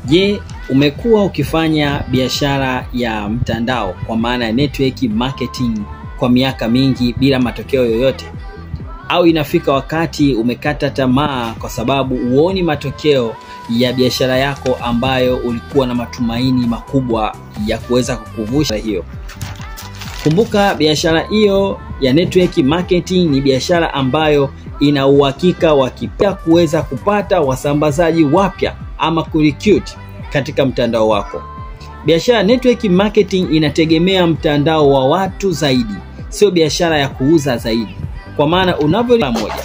Je, umekuwa ukifanya biashara ya mtandao kwa maana ya network marketing kwa miaka mingi bila matokeo yoyote? Au inafika wakati umekata tamaa kwa sababu huoni matokeo ya biashara yako ambayo ulikuwa na matumaini makubwa ya kuweza kukuvusha hiyo? Kumbuka, biashara hiyo ya network marketing ni biashara ambayo ina uhakika wa kuweza kupata wasambazaji wapya ama kurecruit katika mtandao wako. Biashara network marketing inategemea mtandao wa watu zaidi, sio biashara ya kuuza zaidi. Kwa maana unavyolia moja,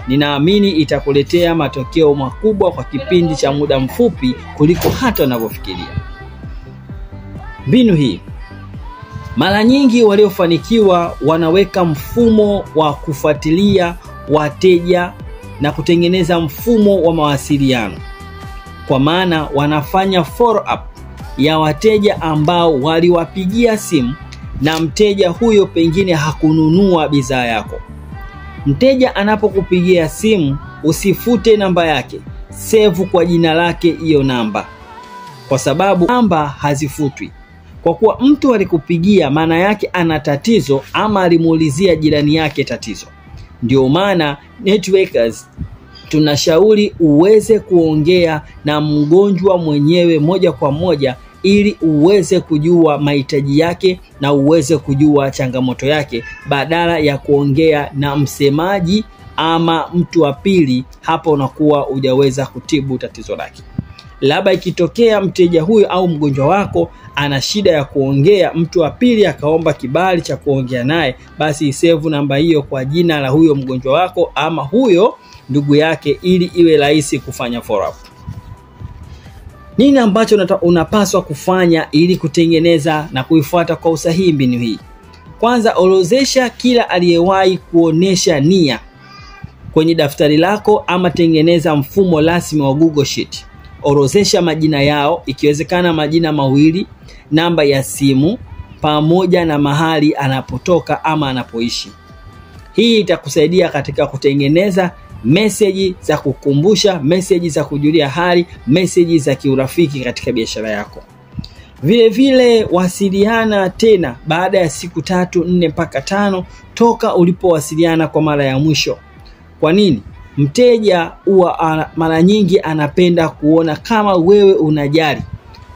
ninaamini itakuletea matokeo makubwa kwa kipindi cha muda mfupi kuliko hata unavyofikiria. Mbinu hii, mara nyingi waliofanikiwa wanaweka mfumo wa kufuatilia wateja na kutengeneza mfumo wa mawasiliano. Kwa maana wanafanya follow up ya wateja ambao waliwapigia simu na mteja huyo pengine hakununua bidhaa yako. Mteja anapokupigia simu, usifute namba yake, save kwa jina lake hiyo namba, kwa sababu namba hazifutwi. Kwa kuwa mtu alikupigia, maana yake ana tatizo ama alimuulizia jirani yake tatizo. Ndio maana networkers tunashauri uweze kuongea na mgonjwa mwenyewe moja kwa moja, ili uweze kujua mahitaji yake na uweze kujua changamoto yake, badala ya kuongea na msemaji ama mtu wa pili. Hapo unakuwa hujaweza kutibu tatizo lake. Labda ikitokea mteja huyo au mgonjwa wako ana shida ya kuongea, mtu wa pili akaomba kibali cha kuongea naye, basi save namba hiyo kwa jina la huyo mgonjwa wako ama huyo ndugu yake, ili iwe rahisi kufanya follow up. Nini ambacho unapaswa kufanya ili kutengeneza na kuifuata kwa usahihi mbinu hii? Kwanza, orodhesha kila aliyewahi kuonesha nia kwenye daftari lako, ama tengeneza mfumo rasmi wa Google Sheet. Orodhesha majina yao, ikiwezekana majina mawili, namba ya simu, pamoja na mahali anapotoka ama anapoishi. Hii itakusaidia katika kutengeneza message za kukumbusha, message za kujulia hali, message za kiurafiki katika biashara yako. Vile vile wasiliana tena baada ya siku 3, 4 mpaka 5 toka ulipowasiliana kwa mara ya mwisho. Kwa nini? Mteja huwa mara nyingi anapenda kuona kama wewe unajali.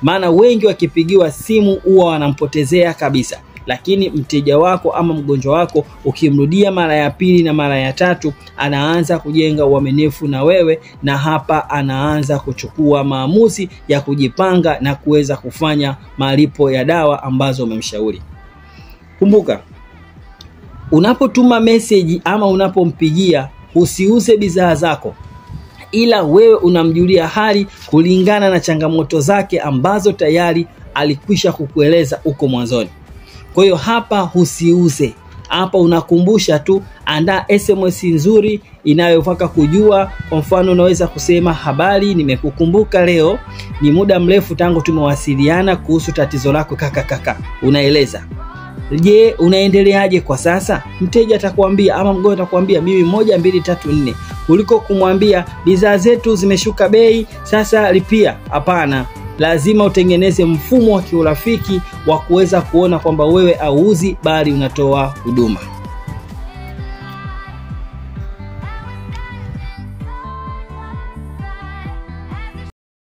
Maana wengi wakipigiwa simu huwa wanampotezea kabisa. Lakini mteja wako ama mgonjwa wako ukimrudia mara ya pili na mara ya tatu, anaanza kujenga uaminifu na wewe, na hapa anaanza kuchukua maamuzi ya kujipanga na kuweza kufanya malipo ya dawa ambazo umemshauri. Kumbuka, unapotuma message ama unapompigia, usiuze bidhaa zako, ila wewe unamjulia hali kulingana na changamoto zake ambazo tayari alikwisha kukueleza uko mwanzoni. Kwa hiyo hapa usiuze. Hapa unakumbusha tu. Andaa SMS nzuri inayofaka kujua. Kwa mfano, unaweza kusema, habari, nimekukumbuka leo, ni muda mrefu tangu tumewasiliana kuhusu tatizo lako kaka. Unaeleza, je, unaendeleaje kwa sasa? Mteja atakwambia ama mgonjwa atakwambia, mimi 1 2 3 4, kuliko kumwambia bidhaa zetu zimeshuka bei, sasa lipia. Hapana. Lazima utengeneze mfumo wa kiurafiki wa kuweza kuona kwamba wewe hauuzi bali unatoa huduma.